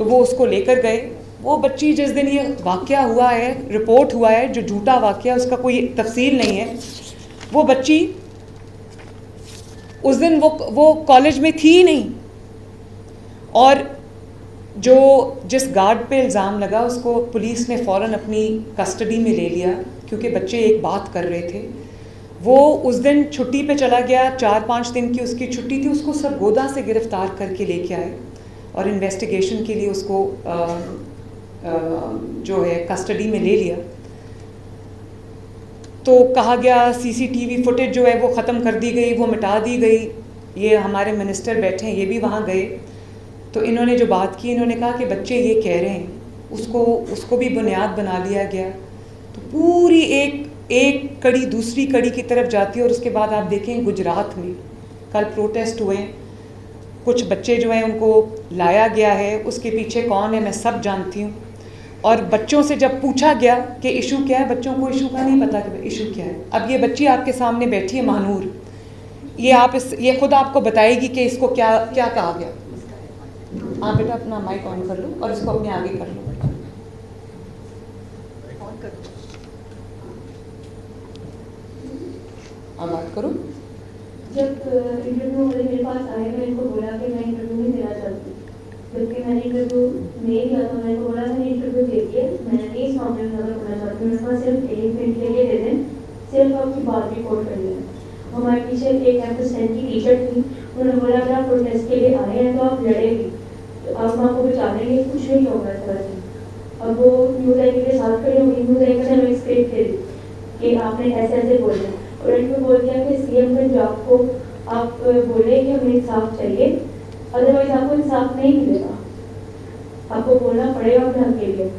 तो वो उसको लेकर गए। वो बच्ची जिस दिन ये वाक़या हुआ है, रिपोर्ट हुआ है, जो झूठा वाक़या, उसका कोई तफसील नहीं है, वो बच्ची उस दिन वो कॉलेज में थी ही नहीं। और जिस गार्ड पे इल्ज़ाम लगा उसको पुलिस ने फ़ौरन अपनी कस्टडी में ले लिया, क्योंकि बच्चे एक बात कर रहे थे। वो उस दिन छुट्टी पे चला गया, 4-5 दिन की उसकी छुट्टी थी, उसको सरगोदा से गिरफ़्तार करके लेके आए और इन्वेस्टिगेशन के लिए उसको जो है कस्टडी में ले लिया। तो कहा गया सीसीटीवी फुटेज जो है वो ख़त्म कर दी गई, वो मिटा दी गई। ये हमारे मिनिस्टर बैठे हैं, ये भी वहाँ गए। तो इन्होंने जो बात की, इन्होंने कहा कि बच्चे ये कह रहे हैं, उसको भी बुनियाद बना लिया गया। तो पूरी एक कड़ी दूसरी कड़ी की तरफ जाती है। और उसके बाद आप देखें गुजरात में कल प्रोटेस्ट हुए, कुछ बच्चे जो हैं उनको लाया गया है, उसके पीछे कौन है मैं सब जानती हूँ। और बच्चों से जब पूछा गया कि इशू क्या है, बच्चों को इशू का नहीं पता कि इशू क्या है। अब ये बच्ची आपके सामने बैठी है महानूर, ये खुद आपको बताएगी कि इसको क्या क्या कहा गया। आप बेटा अपना माइक ऑन कर लो और इसको अपने आगे कर लो। आप बात करो। जब इंटरव्यू वाले मेरे पास आए, मैं इनको बोला कि मैं इंटरव्यू नहीं देना चाहती, जबकि मैंने इंटरव्यू नहीं दिया। तो मैंने बोला मैंने इंटरव्यू दे दिया, मैं इस मामले में नजर करना चाहती हूँ, मेरे पास सिर्फ 1 मिनट के लिए दे दें, सिर्फ आपकी बात रिकॉर्ड कर लें। हमारे पीछे एक कैंपस की टीचर थी, उन्होंने बोला अगर आप प्रोटेस्ट के लिए आए हैं तो आप लड़ेंगे, तो आप आपको बचा लेंगे, कुछ नहीं होगा इस तरह से। अब वो न्यूज़ एंकर के साथ खड़े होंगे, न्यूज़ एंकर ने हमें स्क्रिप्ट दे दी कि आपने ऐसे ऐसे बोलना, और इनको बोल दिया कि सीएम पंजाब को आप बोले कि हमें इंसाफ चाहिए, अदरवाइज आपको इंसाफ नहीं मिलेगा, आपको बोलना पड़ेगा अपने हक के लिए।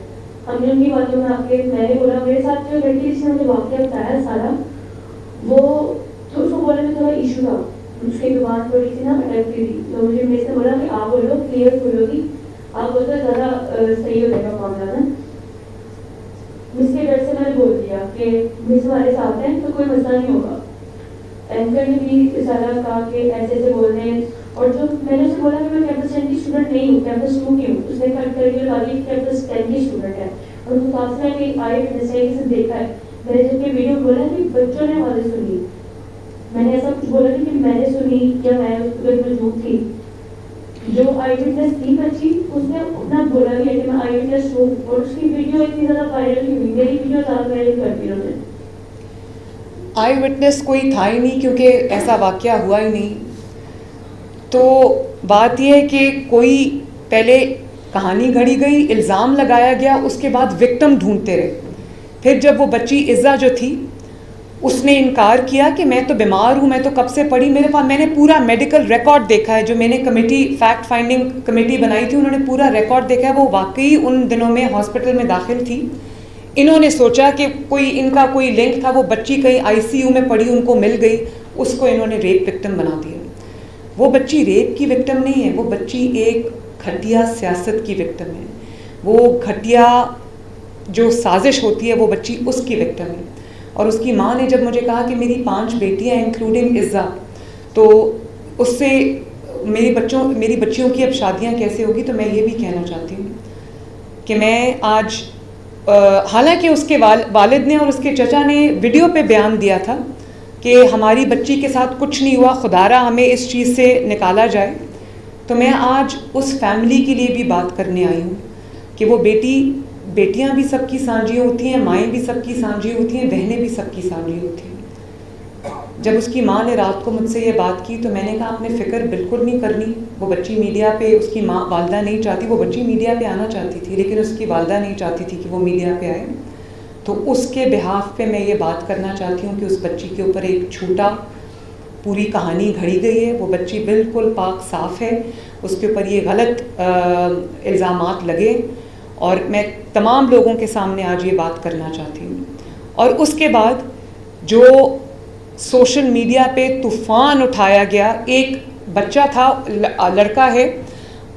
हमने उनकी बातों में आके मैंने बोला, मेरे साथ जो लड़की जिसने मुझे वाक्य बताया सारा, वो तो उसको बोलने में थोड़ा इशू था, उसकी जुबान थोड़ी सी ना अटकती थी। तो मुझे मिस ने बोला कि आप बोलो, क्लियर बोलोगी, आप बोलते ज़्यादा सही हो जाएगा मामला ना। मिस के डर से मैंने बोल दिया कि मिस हमारे साथ हैं तो कोई मसला नहीं होगा। एंकर ने भी सारा कहा कि ऐसे ऐसे बोल रहे हैं, और जो मैंने उसे बोला कि मैं कैंपस 10 की स्टूडेंट नहीं हूँ, कैंपस 2 की हूँ, उसने कैंपस 10 की स्टूडेंट है, और उसको काफी सारे आए विटनेस देखा है। मैंने जबकि वीडियो बोला कि बच्चों ने आवाज़ें सुनी, मैंने ऐसा कुछ बोला नहीं कि मैंने सुनी या मैं उसमें मौजूद थी। जो आई विटनेस थी बच्ची, उसने अपना बोला भी है कि मैं आई विटनेस हूँ, और उसकी वीडियो इतनी ज़्यादा वायरल हुई, मेरी वीडियो ज़्यादा वायरल कर दी उन्होंने। आई विटनेस कोई था ही नहीं, क्योंकि ऐसा वाक़या हुआ ही नहीं। तो बात यह है कि कोई पहले कहानी घड़ी गई, इल्ज़ाम लगाया गया, उसके बाद विक्टिम ढूंढते रहे। फिर जब वो बच्ची इज़्ज़ा जो थी उसने इनकार किया कि मैं तो बीमार हूँ, मैं तो कब से पड़ी, मेरे पास मैंने पूरा मेडिकल रिकॉर्ड देखा है, जो मैंने कमेटी फैक्ट फाइंडिंग कमेटी बनाई थी उन्होंने पूरा रिकॉर्ड देखा है, वो वाकई उन दिनों में हॉस्पिटल में दाखिल थी। इन्होंने सोचा कि इनका कोई लिंक था, वो बच्ची कहीं आईसीयू में पड़ी, उनको मिल गई, उसको इन्होंने रेप विक्टिम बना दिया। वो बच्ची रेप की विक्टिम नहीं है, वो बच्ची एक घटिया सियासत की विक्टिम है, वो घटिया जो साजिश होती है वो बच्ची उसकी विक्टिम है। और उसकी माँ ने जब मुझे कहा कि मेरी 5 बेटियां इंक्लूडिंग इज़्ज़ा, तो उससे मेरी बच्चियों की अब शादियां कैसे होगी, तो मैं ये भी कहना चाहती हूँ कि मैं आज हालांकि उसके वालिद ने और उसके चचा ने वीडियो पे बयान दिया था कि हमारी बच्ची के साथ कुछ नहीं हुआ, खुदारा हमें इस चीज़ से निकाला जाए, तो मैं आज उस फैमिली के लिए भी बात करने आई हूँ कि वो बेटियाँ भी सबकी सांझी होती हैं, माएँ भी सबकी सांझी होती हैं, बहनें भी सबकी सांझी होती हैं। जब उसकी माँ ने रात को मुझसे ये बात की तो मैंने कहा आपने फ़िक्र बिल्कुल नहीं करनी, वो बच्ची मीडिया पे, उसकी माँ वालदा नहीं चाहती, वो बच्ची मीडिया पे आना चाहती थी लेकिन उसकी वालदा नहीं चाहती थी कि वो मीडिया पे आए। तो उसके बिहाफ पे मैं ये बात करना चाहती हूँ कि उस बच्ची के ऊपर एक झूठा पूरी कहानी घड़ी गई है। वो बच्ची बिल्कुल पाक साफ़ है, उसके ऊपर ये गलत इल्ज़ामात लगे और मैं तमाम लोगों के सामने आज ये बात करना चाहती हूँ। और उसके बाद जो सोशल मीडिया पे तूफ़ान उठाया गया, एक बच्चा था, लड़का है,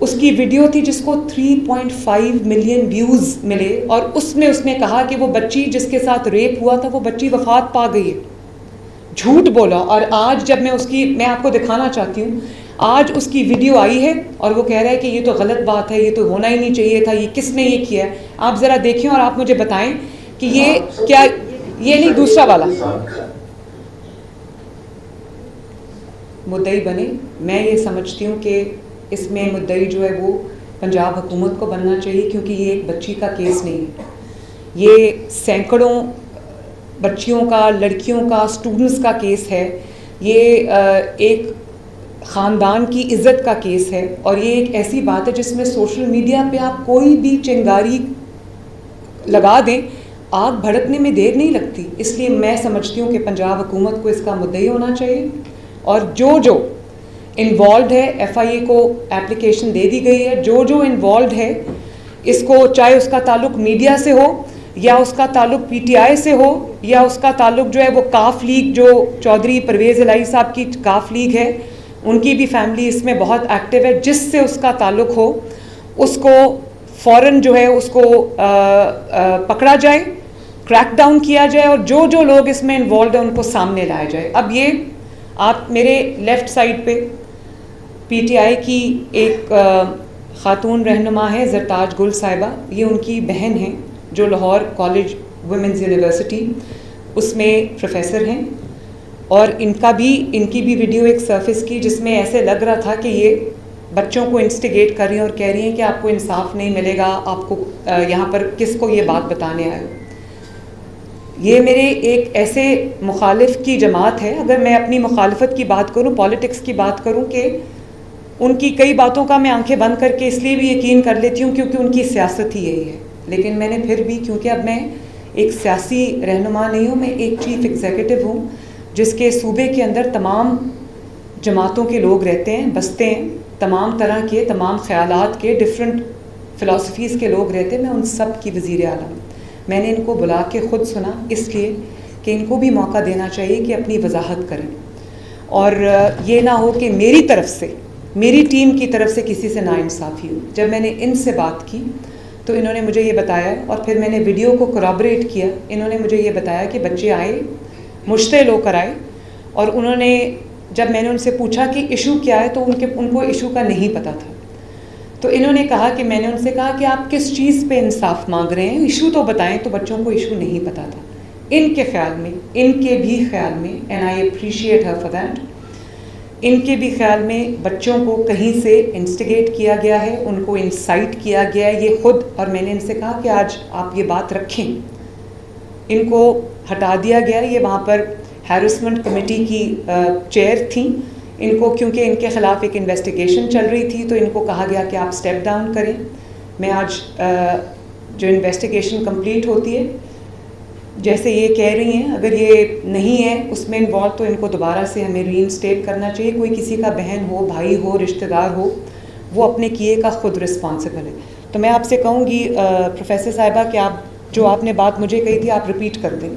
उसकी वीडियो थी जिसको 3.5 मिलियन व्यूज़ मिले और उसमें उसने कहा कि वो बच्ची जिसके साथ रेप हुआ था वो बच्ची वफ़ात पा गई है, झूठ बोला। और आज जब मैं आपको दिखाना चाहती हूँ, आज उसकी वीडियो आई है और वो कह रहा है कि ये तो गलत बात है, ये तो होना ही नहीं चाहिए था, ये किसने ये किया है। आप ज़रा देखें और आप मुझे बताएं कि ये क्या, ये नहीं दूसरा वाला मुद्दई बने। मैं ये समझती हूँ कि इसमें मुद्दई जो है वो पंजाब हुकूमत को बनना चाहिए, क्योंकि ये एक बच्ची का केस नहीं है, ये सैकड़ों बच्चियों का, लड़कियों का, स्टूडेंट्स का केस है। ये एक ख़ानदान की इज़्ज़त का केस है और ये एक ऐसी बात है जिसमें सोशल मीडिया पे आप कोई भी चिंगारी लगा दें, आग भड़कने में देर नहीं लगती। इसलिए मैं समझती हूँ कि पंजाब हुकूमत को इसका मुद्दई होना चाहिए और जो इन्वॉल्व है, FIA को एप्लीकेशन दे दी गई है, जो इन्वॉल्व है इसको, चाहे उसका ताल्लुक़ मीडिया से हो या उसका ताल्लुक़ PTI से हो या उसका ताल्लुक़ जो है वो काफ लीग, जो चौधरी परवेज़ इलाही साहब की काफ लीग है, उनकी भी फैमिली इसमें बहुत एक्टिव है, जिससे उसका ताल्लुक़ हो उसको फ़ौरन जो है उसको पकड़ा जाए, क्रैकडाउन किया जाए और जो लोग इसमें इन्वॉल्व हैं उनको सामने लाया जाए। अब ये आप मेरे लेफ़्ट साइड पे PTI की एक ख़ातून रहनुमा है ज़रताज गुल साहिबा, ये उनकी बहन हैं जो लाहौर कॉलेज वुमेंस यूनिवर्सिटी उसमें प्रोफेसर हैं और इनकी भी वीडियो एक सर्फिस की जिसमें ऐसे लग रहा था कि ये बच्चों को इंस्टिगेट कर रही हैं और कह रही हैं कि आपको इंसाफ नहीं मिलेगा, आपको यहाँ पर किसको ये बात बताने आए हो। ये मेरे एक ऐसे मुखालिफ की जमात है, अगर मैं अपनी मुखालफत की बात करूँ, पॉलिटिक्स की बात करूँ, कि उनकी कई बातों का मैं आंखें बंद करके इसलिए भी यकीन कर लेती हूँ क्योंकि उनकी सियासत ही यही है। लेकिन मैंने फिर भी, क्योंकि अब मैं एक सियासी रहनुमा नहीं हूँ, मैं एक चीफ़ एग्जीक्यूटिव हूँ जिसके सूबे के अंदर तमाम जमातों के लोग रहते हैं, बसते हैं, तमाम तरह के, तमाम ख़यालात के, डिफरेंट फ़िलासफ़ीज़ के लोग रहते हैं। मैं उन सब की वज़ीर आला हूँ। मैंने इनको बुला के ख़ुद सुना, इसलिए कि इनको भी मौका देना चाहिए कि अपनी वजाहत करें और ये ना हो कि मेरी तरफ से, मेरी टीम की तरफ से किसी से नाइंसाफ़ी हो। जब मैंने इनसे बात की तो इन्होंने मुझे ये बताया और फिर मैंने वीडियो को कोरॉबरेट किया। इन्होंने मुझे ये बताया कि बच्चे आए, मुश्तिल होकर आए और उन्होंने, जब मैंने उनसे पूछा कि इशू क्या है तो उनको इशू का नहीं पता था। तो इन्होंने कहा कि मैंने उनसे कहा कि आप किस चीज़ पे इंसाफ मांग रहे हैं, इशू तो बताएं। तो बच्चों को इशू नहीं पता था। इनके ख्याल में, इनके भी ख्याल में, and I appreciate her for that, इनके भी ख्याल में बच्चों को कहीं से इंस्टिगेट किया गया है, उनको इंसाइट किया गया है, ये खुद। और मैंने इनसे कहा कि आज आप ये बात रखें, इनको हटा दिया गया। ये वहाँ पर हैरेसमेंट कमेटी की चेयर थी, इनको, क्योंकि इनके ख़िलाफ़ एक इन्वेस्टिगेशन चल रही थी, तो इनको कहा गया कि आप स्टेप डाउन करें। मैं आज जो इन्वेस्टिगेशन कंप्लीट होती है, जैसे ये कह रही हैं, अगर ये नहीं है उसमें इन्वॉल्व, तो इनको दोबारा से हमें रीइंस्टेट करना चाहिए। कोई किसी का बहन हो, भाई हो, रिश्तेदार हो, वो अपने किए का ख़ुद रिस्पॉन्सिबल है। तो मैं आपसे कहूँगी प्रोफेसर साहिबा कि आप जो आपने बात मुझे कही थी आप रिपीट कर दें।